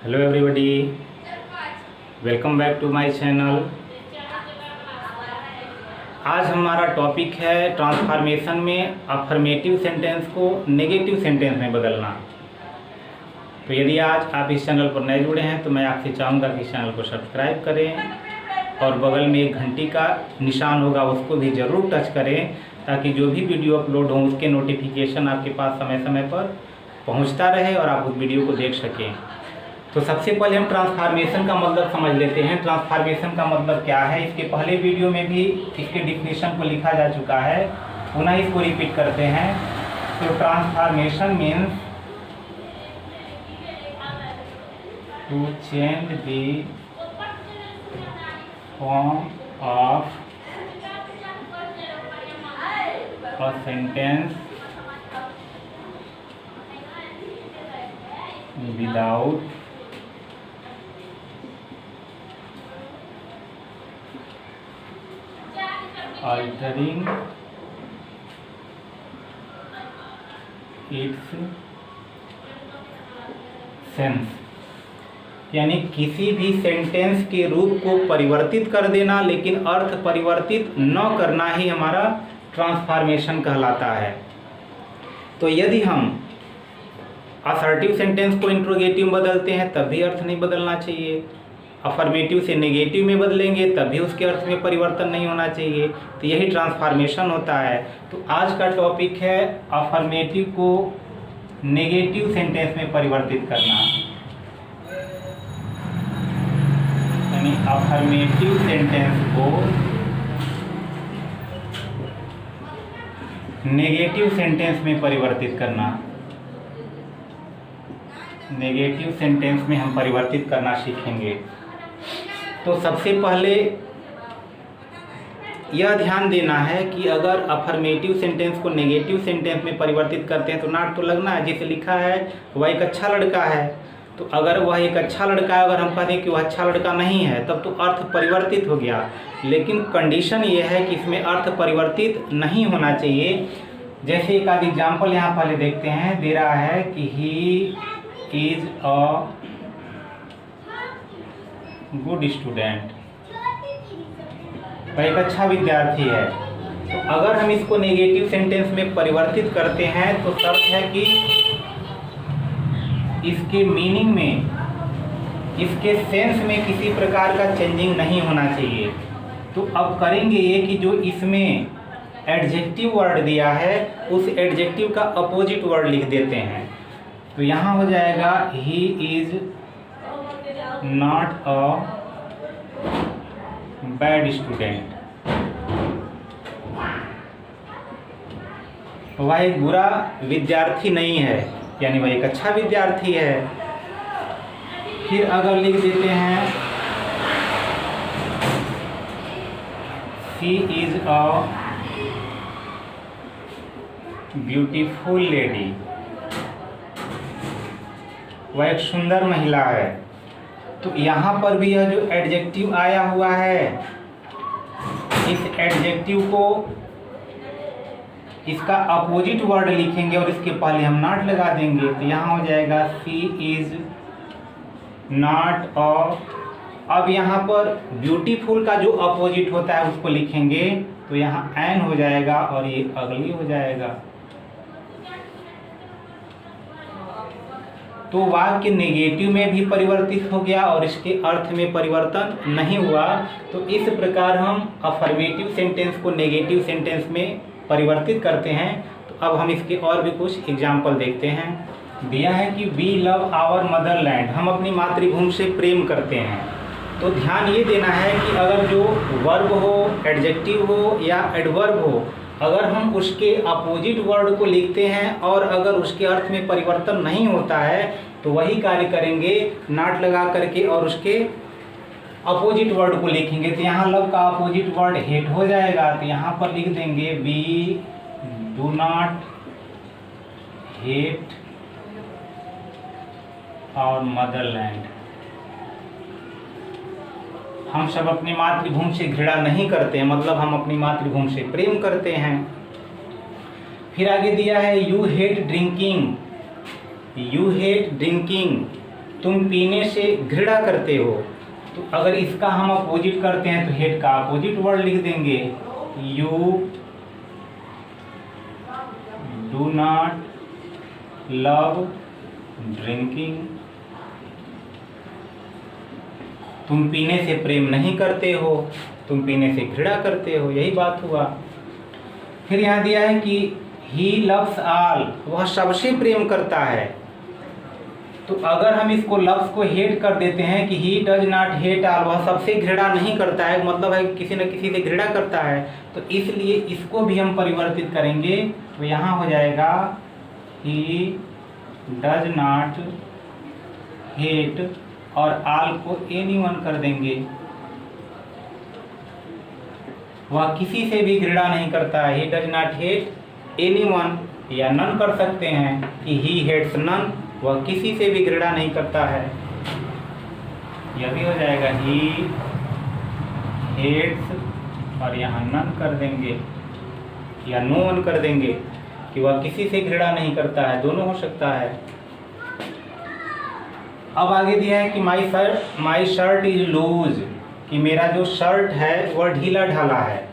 Hello everybody, welcome back to my channel. आज हमारा topic है ट्रांसफॉर्मेशन में अफर्मेटिव सेंटेंस को नेगेटिव सेंटेंस में बदलना। तो यदि आज आप इस चैनल पर नए जुड़े हैं तो मैं आपसे चाहूँगा कि इस चैनल को सब्सक्राइब करें और बगल में एक घंटी का निशान होगा उसको भी ज़रूर टच करें, ताकि जो भी वीडियो अपलोड हो उसके नोटिफिकेशन आपके पास समय समय पर पहुँचता रहे और आप उस वीडियो को देख सकें। तो सबसे पहले हम ट्रांसफॉर्मेशन का मतलब समझ लेते हैं। ट्रांसफॉर्मेशन का मतलब क्या है, इसके पहले वीडियो में भी इसके डिफिनेशन को लिखा जा चुका है, पुनः इसको रिपीट करते हैं। तो transformation means to change the form of a sentence without altering its sense, यानी किसी भी सेंटेंस के रूप को परिवर्तित कर देना लेकिन अर्थ परिवर्तित न करना ही हमारा ट्रांसफॉर्मेशन कहलाता है। तो यदि हम असर्टिव सेंटेंस को इंट्रोगेटिव में बदलते हैं तब भी अर्थ नहीं बदलना चाहिए, अफर्मेटिव से नेगेटिव में बदलेंगे तब भी उसके अर्थ में परिवर्तन नहीं होना चाहिए। तो यही ट्रांसफॉर्मेशन होता है। तो आज का टॉपिक है अफर्मेटिव को नेगेटिव सेंटेंस में परिवर्तित करना, यानी अफर्मेटिव सेंटेंस को नेगेटिव सेंटेंस में परिवर्तित करना। नेगेटिव सेंटेंस में हम परिवर्तित करना सीखेंगे। तो सबसे पहले यह ध्यान देना है कि अगर अफर्मेटिव सेंटेंस को नेगेटिव सेंटेंस में परिवर्तित करते हैं तो नाट तो लगना है। जैसे लिखा है वह एक अच्छा लड़का है, तो अगर वह एक अच्छा लड़का है, अगर हम कहते हैं कि वह अच्छा लड़का नहीं है तब तो अर्थ परिवर्तित हो गया। लेकिन कंडीशन ये है कि इसमें अर्थ परिवर्तित नहीं होना चाहिए। जैसे एक आध एग्जाम्पल यहाँ पहले देखते हैं। दे रहा है कि he is a good student, वह एक अच्छा विद्यार्थी है। तो अगर हम इसको नेगेटिव सेंटेंस में परिवर्तित करते हैं तो शर्त है कि इसके मीनिंग में, इसके सेंस में किसी प्रकार का चेंजिंग नहीं होना चाहिए। तो अब करेंगे ये कि जो इसमें एडजेक्टिव वर्ड दिया है उस एडजेक्टिव का अपोजिट वर्ड लिख देते हैं। तो यहाँ हो जाएगा ही is not a bad student, वह एक बुरा विद्यार्थी नहीं है, यानी वह एक अच्छा विद्यार्थी है। फिर अगर लिख देते हैं she is a beautiful lady, वह एक सुंदर महिला है। तो यहाँ पर भी यह जो एडजेक्टिव आया हुआ है, इस एडजेक्टिव को इसका अपोजिट वर्ड लिखेंगे और इसके पहले हम नॉट लगा देंगे। तो यहाँ हो जाएगा शी इज नॉट अ। अब यहाँ पर ब्यूटीफुल का जो अपोजिट होता है उसको लिखेंगे, तो यहाँ एन हो जाएगा और ये अगली हो जाएगा। तो वाक्य नेगेटिव में भी परिवर्तित हो गया और इसके अर्थ में परिवर्तन नहीं हुआ। तो इस प्रकार हम अफर्मेटिव सेंटेंस को नेगेटिव सेंटेंस में परिवर्तित करते हैं। तो अब हम इसके और भी कुछ एग्जाम्पल देखते हैं। दिया है कि वी लव आवर मदरलैंड, हम अपनी मातृभूमि से प्रेम करते हैं। तो ध्यान ये देना है कि अगर जो वर्ब हो, एडजेक्टिव हो या एडवर्ब हो, अगर हम उसके अपोजिट वर्ड को लिखते हैं और अगर उसके अर्थ में परिवर्तन नहीं होता है तो वही कार्य करेंगे नॉट लगा करके और उसके अपोजिट वर्ड को लिखेंगे। तो यहाँ लव का अपोजिट वर्ड हेट हो जाएगा। तो यहाँ पर लिख देंगे we do not hate our motherland, हम सब अपनी मातृभूमि से घृणा नहीं करते हैं, मतलब हम अपनी मातृभूमि से प्रेम करते हैं। फिर आगे दिया है you hate drinking, you hate drinking, तुम पीने से घृणा करते हो। तो अगर इसका हम अपोजिट करते हैं तो हेट का अपोजिट वर्ड लिख देंगे, you do not love drinking. तुम पीने से प्रेम नहीं करते हो, तुम पीने से घृणा करते हो, यही बात हुआ। फिर यहाँ दिया है कि ही लव्स ऑल, वह सबसे प्रेम करता है। तो अगर हम इसको लव्स को हेट कर देते हैं कि ही डज नॉट हेट ऑल, वह सबसे घृणा नहीं करता है, मतलब है किसी न किसी से घृणा करता है, तो इसलिए इसको भी हम परिवर्तित करेंगे। तो यहाँ हो जाएगा ही डज नॉट हेट और ऑल को एनीवन कर देंगे, वह किसी से भी घृणा नहीं करता है। ही डज नॉट हेट एनीवन, या नन कर सकते हैं कि ही हेट्स नन, वह किसी से भी घृणा नहीं करता है। यह भी हो जाएगा ही हेट्स और यहाँ नन कर देंगे या नो वन कर देंगे कि वह किसी से घृणा नहीं करता है, दोनों हो सकता है। अब आगे दिया है कि माई शर्ट इज लूज, कि मेरा जो शर्ट है वह ढीला ढाला है।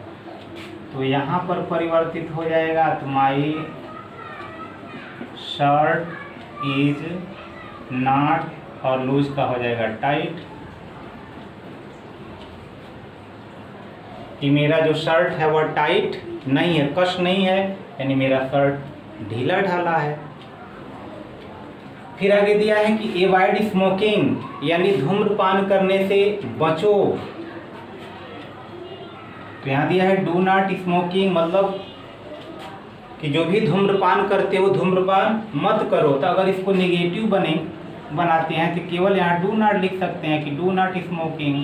तो यहाँ पर परिवर्तित हो जाएगा, तो माई शर्ट इज नॉट और लूज का हो जाएगा टाइट, कि मेरा जो शर्ट है वह टाइट नहीं है, कस नहीं है, यानी मेरा शर्ट ढीला ढाला है। फिर आगे दिया है कि एवॉइड स्मोकिंग, यानी धूम्रपान करने से बचो। तो यहाँ दिया है डू नॉट स्मोकिंग, मतलब कि जो भी धूम्रपान करते हो धूम्रपान मत करो। तो अगर इसको नेगेटिव बनाते हैं तो केवल यहाँ डू नॉट लिख सकते हैं कि डू नॉट स्मोकिंग,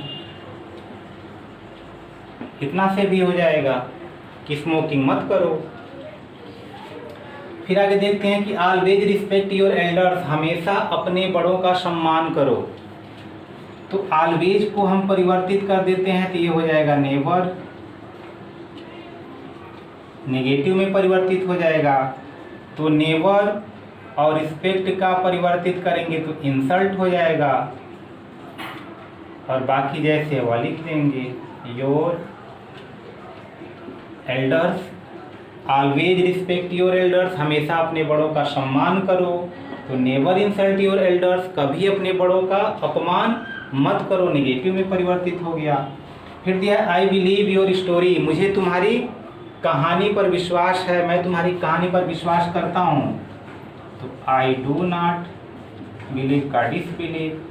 इतना से भी हो जाएगा कि स्मोकिंग मत करो। फिर आगे देखते हैं कि ऑलवेज रिस्पेक्ट योर एल्डर्स, हमेशा अपने बड़ों का सम्मान करो। तो ऑलवेज को हम परिवर्तित कर देते हैं तो ये हो जाएगा नेवर, नेगेटिव में परिवर्तित हो जाएगा। तो नेवर और रिस्पेक्ट का परिवर्तित करेंगे तो इंसल्ट हो जाएगा, और बाकी जैसे वह लिख देंगे your elders, always respect your elders, हमेशा अपने बड़ों का सम्मान करो। तो नेवर इंसल्ट योर एल्डर्स, कभी अपने बड़ों का अपमान मत करो, नेगेटिव में परिवर्तित हो गया। फिर दिया आई बिलीव योर स्टोरी, मुझे तुम्हारी कहानी पर विश्वास है, मैं तुम्हारी कहानी पर विश्वास करता हूँ। तो आई डू नॉट बिलीव का डिसबिलीव।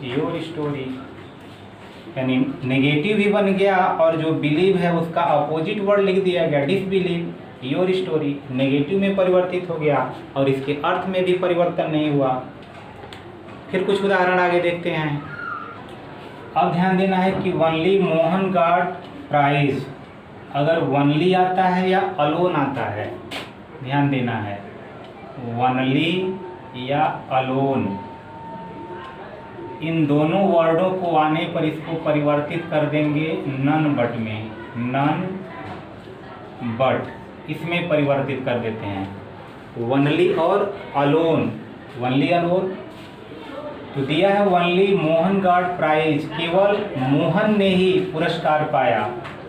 योर स्टोरी, यानी नेगेटिव भी बन गया और जो बिलीव है उसका अपोजिट वर्ड लिख दिया गया डिसबिलीव। योर स्टोरी नेगेटिव में परिवर्तित हो गया और इसके अर्थ में भी परिवर्तन नहीं हुआ। फिर कुछ उदाहरण आगे देखते हैं। अब ध्यान देना है कि वनली मोहन गॉट प्राइज, अगर वनली आता है या अलोन आता है, ध्यान देना है, वनली या अलोन, इन दोनों वर्डों को आने पर इसको परिवर्तित कर देंगे नन बट में, नन बट इसमें परिवर्तित कर देते हैं वनली और अलोन, वनली अलोन। तो दिया है वनली मोहन गॉट प्राइज, केवल मोहन ने ही पुरस्कार पाया।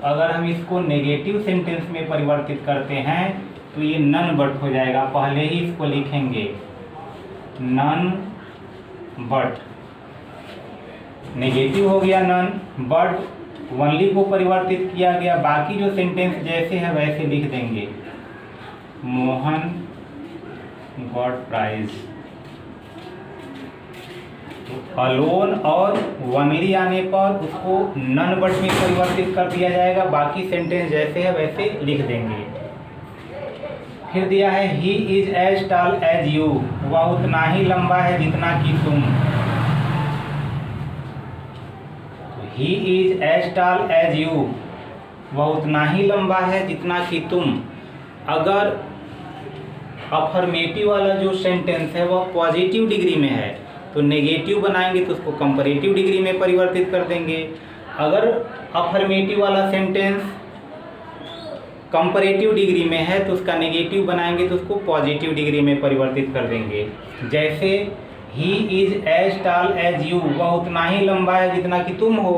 अगर हम इसको नेगेटिव सेंटेंस में परिवर्तित करते हैं तो ये नन बट हो जाएगा, पहले ही इसको लिखेंगे नन बट, नेगेटिव हो गया नन, बट वनली को परिवर्तित किया गया, बाकी जो सेंटेंस जैसे है वैसे लिख देंगे मोहन गॉट प्राइज। तो अलोन और वनली आने पर उसको नन बट में परिवर्तित कर दिया जाएगा, बाकी सेंटेंस जैसे है वैसे लिख देंगे। फिर दिया है he is as tall as you, वह उतना ही लंबा है जितना कि तुम। He is as tall as you, वह उतना ही लंबा है जितना कि तुम। अगर अफर्मेटिव वाला जो सेंटेंस है वह पॉजिटिव डिग्री में है तो नेगेटिव बनाएंगे तो उसको कंपैरेटिव डिग्री में परिवर्तित कर देंगे। अगर अफर्मेटिव वाला सेंटेंस कंपैरेटिव डिग्री में है तो उसका नेगेटिव बनाएंगे तो उसको पॉजिटिव डिग्री में परिवर्तित कर देंगे। जैसे he is as tall as you, वह उतना ही लंबा है जितना कि तुम हो।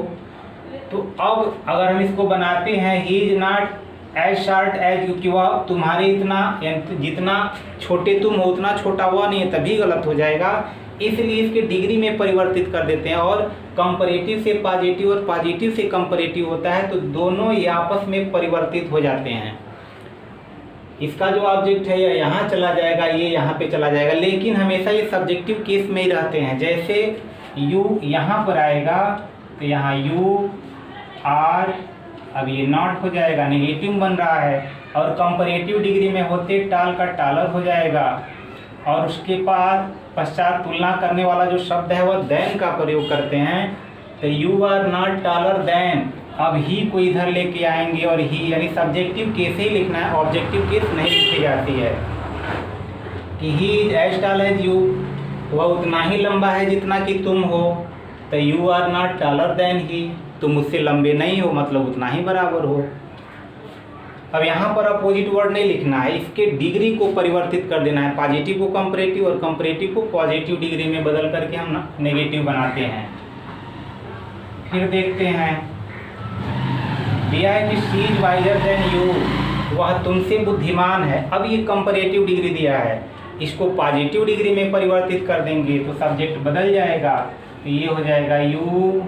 तो अब अगर हम इसको बनाते हैं he is not as short as you, कि वह तुम्हारे इतना जितना छोटे तुम हो उतना छोटा वह नहीं है, तभी गलत हो जाएगा। इसलिए इसके डिग्री में परिवर्तित कर देते हैं और कंपैरेटिव से पॉजिटिव और पॉजिटिव से कंपैरेटिव होता है तो दोनों ये आपस में परिवर्तित हो जाते हैं। इसका जो ऑब्जेक्ट है यह यहाँ चला जाएगा, ये यहाँ पे चला जाएगा, लेकिन हमेशा ये सब्जेक्टिव केस में ही रहते हैं। जैसे यू यहाँ पर आएगा तो यहाँ यू आर, अब ये नॉट हो जाएगा, नेगेटिव बन रहा है। और कंपैरेटिव डिग्री में होते टाल का टालर हो जाएगा और उसके बाद पश्चात तुलना करने वाला जो शब्द है वह देन का प्रयोग करते हैं। तो you are not taller than, अब ही को इधर लेके आएंगे और ही यानी सब्जेक्टिव केस ही लिखना है, ऑब्जेक्टिव केस नहीं लिखी जाती है। कि he is as tall as you, वह उतना ही लंबा है जितना कि तुम हो। तो you are not taller than he, तुम उससे लंबे नहीं हो मतलब उतना ही बराबर हो। अब यहाँ पर अपोजिट वर्ड नहीं लिखना है, इसके डिग्री को परिवर्तित कर देना है, पॉजिटिव को कंपैरेटिव और कंपैरेटिव को पॉजिटिव डिग्री में बदल करके हम नेगेटिव बनाते हैं। फिर देखते हैं दिया है कि she is visor then you, वह तुमसे बुद्धिमान है। अब ये कंपैरेटिव डिग्री दिया है, इसको पॉजिटिव डिग्री में परिवर्तित कर देंगे तो सब्जेक्ट बदल जाएगा। तो ये हो जाएगा यू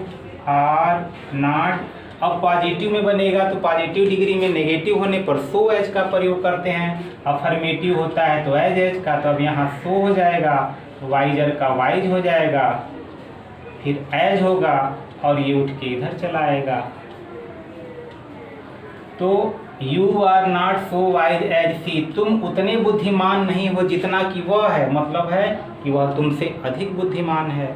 आर नॉट। अब पॉजिटिव में बनेगा तो पॉजिटिव डिग्री में नेगेटिव होने पर सो एज का प्रयोग करते हैं, अफर्मेटिव होता है तो एज का, तो अब यहाँ सो हो जाएगा, वाइजर का वाइज हो जाएगा, फिर एज होगा और ये उठ के इधर चला आएगा। तो you are not so wise as she, तुम उतने बुद्धिमान नहीं हो जितना कि वह है, मतलब है कि वह तुमसे अधिक बुद्धिमान है।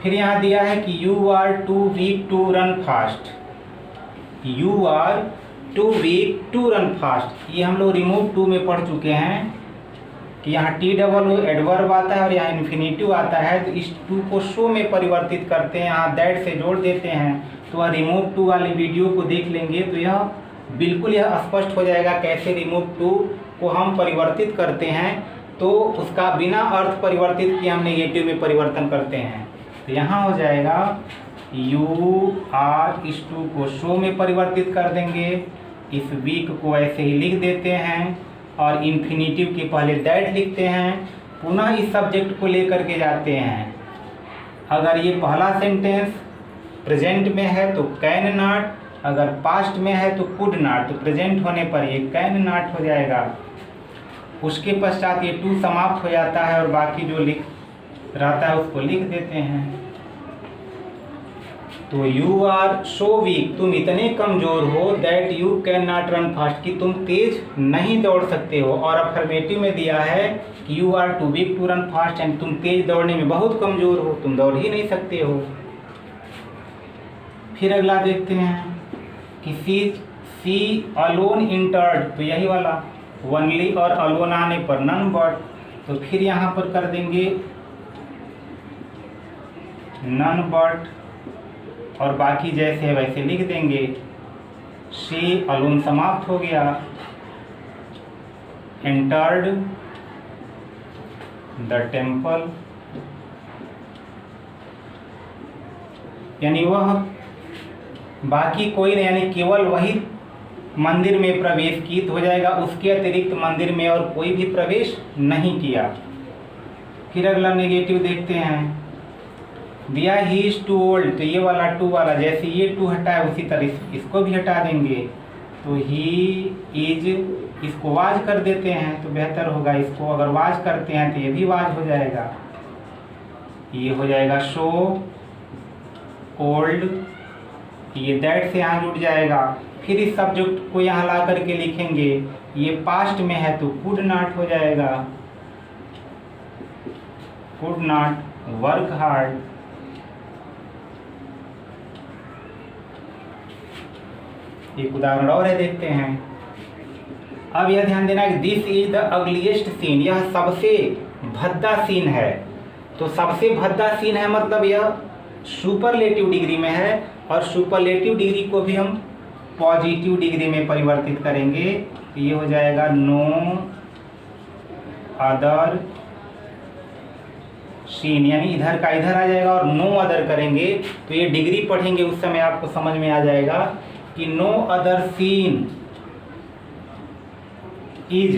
फिर यहाँ दिया है कि you are too weak to run fast, you are too weak to run fast. ये हम लोग रिमूव टू में पढ़ चुके हैं कि यहाँ टी डबल एडवर्ब आता है और यहाँ इन्फिनेटिव आता है, तो इस टू को शो में परिवर्तित करते हैं, यहाँ दैट से जोड़ देते हैं। तो वह रिमूव टू वाली वीडियो को देख लेंगे तो यह बिल्कुल यह स्पष्ट हो जाएगा कैसे रिमूव टू को हम परिवर्तित करते हैं। तो उसका बिना अर्थ परिवर्तित किए हम नेगेटिव में परिवर्तन करते हैं। तो यहाँ हो जाएगा यू आर, इस टू को शो में परिवर्तित कर देंगे, इस वीक को ऐसे ही लिख देते हैं और इन्फिनेटिव के पहले दैट लिखते हैं, पुनः इस सब्जेक्ट को लेकर के जाते हैं। अगर ये पहला सेंटेंस प्रेजेंट में है तो कैन नॉट, अगर पास्ट में है तो कुड नॉट, तो प्रेजेंट होने पर ये कैन नॉट हो जाएगा। उसके पश्चात ये टू समाप्त हो जाता है और बाकी जो लिख रहता है उसको लिख देते हैं। तो यू आर सो वीक, तुम इतने कमजोर हो, that you can not run fast, कि तुम तेज नहीं दौड़ सकते हो। और अफर्मेटिव में दिया है कि you are too weak to run fast, and तुम तेज दौड़ने में बहुत कमजोर हो, तुम दौड़ ही नहीं सकते हो। फिर अगला देखते हैं कि सी अलोन इंटर्ड, तो यही वाला वनली और अलोन आने पर नन बट, तो फिर यहाँ पर कर देंगे नन बट और बाकी जैसे वैसे लिख देंगे। शी अलोन समाप्त हो गया, एंटर्ड द टेम्पल, यानी वह बाकी कोई नहीं, यानी केवल वही मंदिर में प्रवेश की हो जाएगा, उसके अतिरिक्त मंदिर में और कोई भी प्रवेश नहीं किया। फिर अगला नेगेटिव देखते हैं, दिया ही इज टू ओल्ड, तो ये वाला टू वाला जैसे ये टू हटाए उसी तरह इसको भी हटा देंगे। तो ही इज, इसको वाज कर देते हैं तो बेहतर होगा, इसको अगर वाज करते हैं तो ये भी वाज हो जाएगा, ये हो जाएगा सो ओल्ड, ये दैट से यहाँ जुड़ जाएगा। फिर इस सब्जेक्ट को यहाँ ला करके लिखेंगे, ये पास्ट में है तो कुड नॉट हो जाएगा, कुड नॉट वर्क हार्ड। एक उदाहरण और है, देखते हैं। अब यह ध्यान देना कि this is the ugliest scene, यह सबसे भद्दा सीन है। तो सबसे भद्दा सीन है मतलब यह सुपरलेटिव डिग्री में है, और सुपरलेटिव डिग्री को भी हम पॉजिटिव डिग्री में परिवर्तित करेंगे तो ये हो जाएगा नो अदर सीन, यानी इधर का इधर आ जाएगा और नो अदर करेंगे तो ये डिग्री पढ़ेंगे उस समय आपको समझ में आ जाएगा कि no other scene is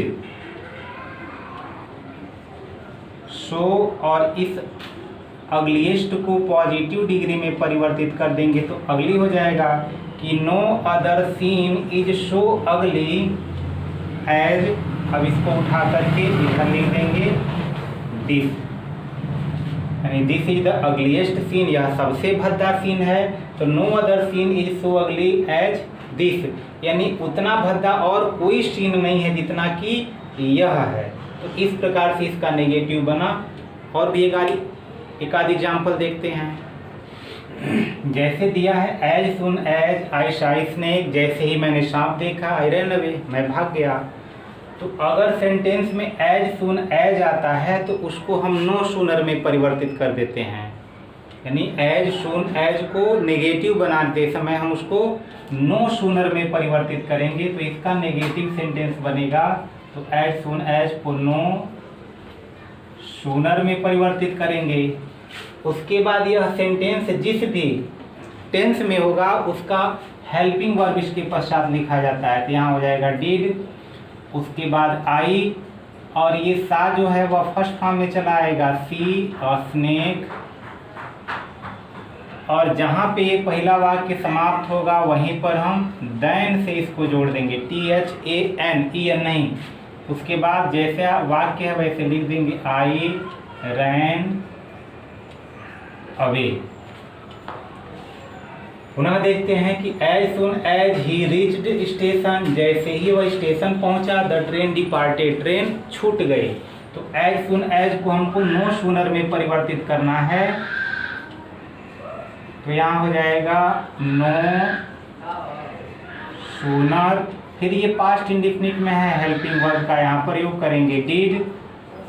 so, और इस अगलीस्ट को पॉजिटिव डिग्री में परिवर्तित कर देंगे तो अगली हो जाएगा कि no other scene is so ugly as, अब इसको उठा करके इधर लिख देंगे दिस, यानी this is the ugliest scene, यह सबसे भद्दा सीन है। तो no other scene is so ugly as this, यानी उतना भद्दा और कोई सीन नहीं है जितना कि यह है। तो इस प्रकार से इसका नेगेटिव बना। और भी एक आध एग्जाम्पल देखते हैं। जैसे दिया है as soon as I saw snake, जैसे ही मैंने सांप देखा आई रन अवे, मैं भाग गया। तो अगर सेंटेंस में एज सुन एज आता है तो उसको हम नो सूनर में परिवर्तित कर देते हैं, यानी एज सुन एज को नेगेटिव बनाते समय हम उसको नो सूनर में परिवर्तित करेंगे तो इसका नेगेटिव सेंटेंस बनेगा। तो एज सुन एज को नो सूनर में परिवर्तित करेंगे। उसके बाद यह सेंटेंस जिस भी टेंस में होगा उसका हेल्पिंग वर्ब इसके पश्चात लिखा जाता है। तो यहाँ हो जाएगा डिड, उसके बाद आई, और ये सा जो है वह फर्स्ट फॉर्म में चला आएगा सी और स्नेक, और जहाँ पे ये पहला वाक्य समाप्त होगा वहीं पर हम देन से इसको जोड़ देंगे, THAN, EN नहीं। उसके बाद जैसे वाक्य है वैसे लिख देंगे आई रैन अवे। पुनः देखते हैं कि as soon as he reached station, जैसे ही वह स्टेशन पहुंचा द ट्रेन डिपार्टेड, ट्रेन छूट गई। तो एज सुन एज को हमको नो सूनर में परिवर्तित करना है। तो यहाँ हो जाएगा नो सूनर, फिर ये पास्ट इंडेफिनिट में है, हेल्पिंग वर्ब का यहाँ प्रयोग करेंगे डिड,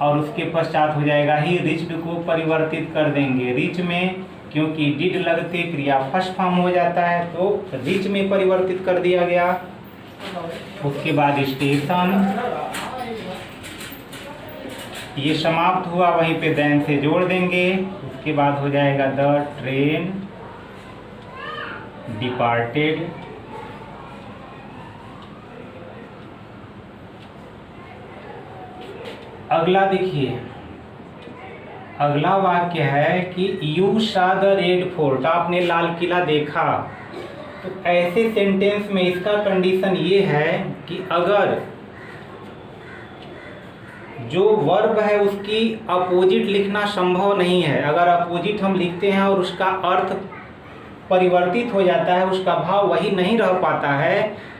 और उसके पश्चात हो जाएगा ही रिच्ड को परिवर्तित कर देंगे रिच में, क्योंकि डिड लगते क्रिया फर्स्ट फॉर्म हो जाता है तो रिच में परिवर्तित कर दिया गया। उसके बाद स्टेशन, ये समाप्त हुआ वहीं पे देन से जोड़ देंगे। उसके बाद हो जाएगा द ट्रेन डिपार्टेड, अगला देखिए, अगला वाक्य है कि यू सा द रेड फोर्ट, आपने लाल किला देखा। तो ऐसे सेंटेंस में इसका कंडीशन ये है कि अगर जो वर्ब है उसकी अपोजिट लिखना संभव नहीं है, अगर अपोजिट हम लिखते हैं और उसका अर्थ परिवर्तित हो जाता है, उसका भाव वही नहीं रह पाता है,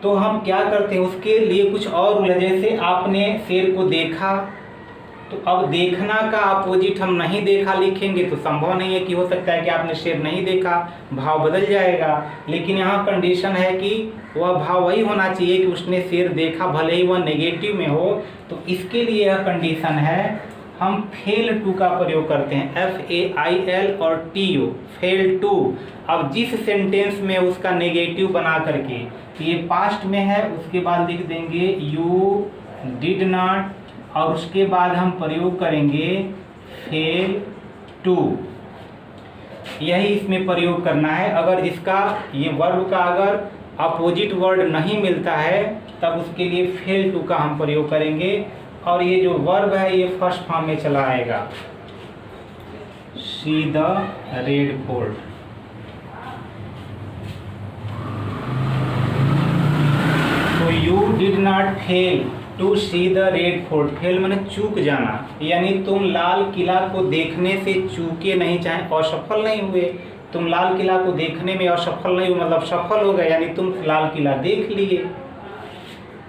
तो हम क्या करते हैं उसके लिए कुछ और, जैसे आपने शेर को देखा, तो अब देखना का अपोजिट हम नहीं देखा लिखेंगे तो संभव नहीं है, कि हो सकता है कि आपने शेर नहीं देखा, भाव बदल जाएगा। लेकिन यहाँ कंडीशन है कि वह भाव वही होना चाहिए कि उसने शेर देखा, भले ही वह नेगेटिव में हो। तो इसके लिए यह कंडीशन है, हम फेल टू का प्रयोग करते हैं, FAIL और TU, फेल टू। अब जिस सेंटेंस में उसका नेगेटिव बना करके, ये पास्ट में है, उसके बाद लिख देंगे यू डिड नॉट, और उसके बाद हम प्रयोग करेंगे फेल टू, यही इसमें प्रयोग करना है। अगर इसका ये वर्ब का अगर अपोजिट वर्ड नहीं मिलता है तब उसके लिए फेल टू का हम प्रयोग करेंगे, और ये जो वर्ब है ये फर्स्ट फॉर्म में चला आएगा, सी द रेड फोर्ट। तो you did not fail to see the Red Fort, fail माने चूक जाना, यानी तुम लाल किला को देखने से चूके नहीं, चाहे असफल नहीं हुए, तुम लाल किला को देखने में असफल नहीं हुए, मतलब सफल हो गए, यानी तुम लाल किला देख लिए।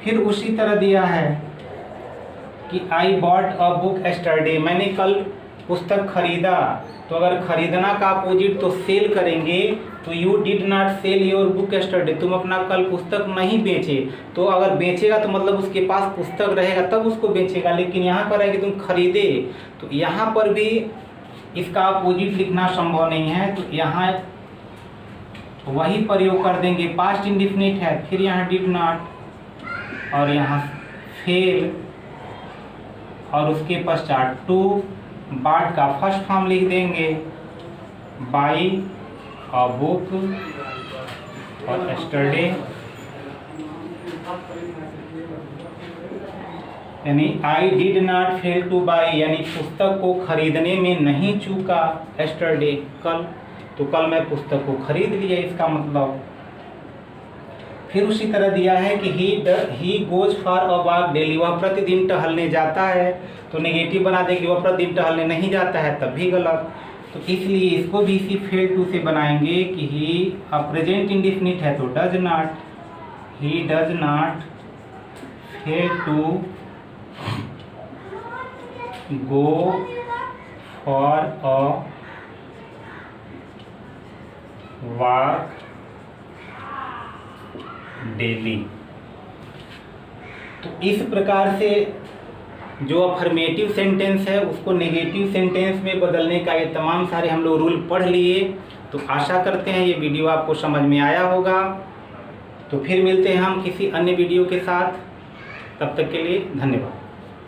फिर उसी तरह दिया है कि I bought a book yesterday, मैंने कल पुस्तक खरीदा। तो अगर खरीदना का अपोजिट तो सेल करेंगे, तो you did not sell your book yesterday, तुम अपना कल पुस्तक नहीं बेचे। तो अगर बेचेगा तो मतलब उसके पास पुस्तक रहेगा तब उसको बेचेगा, लेकिन यहाँ पर है कि तुम खरीदे, तो यहाँ पर भी इसका अपोजिट लिखना संभव नहीं है। तो यहाँ वही प्रयोग कर देंगे। पास्ट इंडिफिनिट है, फिर यहाँ डिड नॉट और यहाँ फेल और उसके पश्चात टू, बार्ड का फर्स्ट फॉर्म लिख देंगे, बाई अ बुक और यस्टरडे, यानी I did not fail two by, यानी पुस्तक को खरीदने में नहीं चूका यस्टरडे, कल, तो कल मैं पुस्तक को खरीद लिया, इसका मतलब। फिर उसी तरह दिया है कि he goes for a walk daily, वह प्रतिदिन टहलने जाता है, तो नेगेटिव बना दे कि वह प्रतिदिन टहलने नहीं जाता है, तब भी गलत। तो इसलिए इसको भी इसी फेल टू से बनाएंगे कि ही अब प्रेजेंट इंडिफिनिट है तो does not, he does not fail to go for a walk daily. तो इस प्रकार से जो अफर्मेटिव सेंटेंस है उसको नेगेटिव सेंटेंस में बदलने का ये तमाम सारे हम लोग रूल पढ़ लिए। तो आशा करते हैं ये वीडियो आपको समझ में आया होगा। तो फिर मिलते हैं हम किसी अन्य वीडियो के साथ, तब तक के लिए धन्यवाद।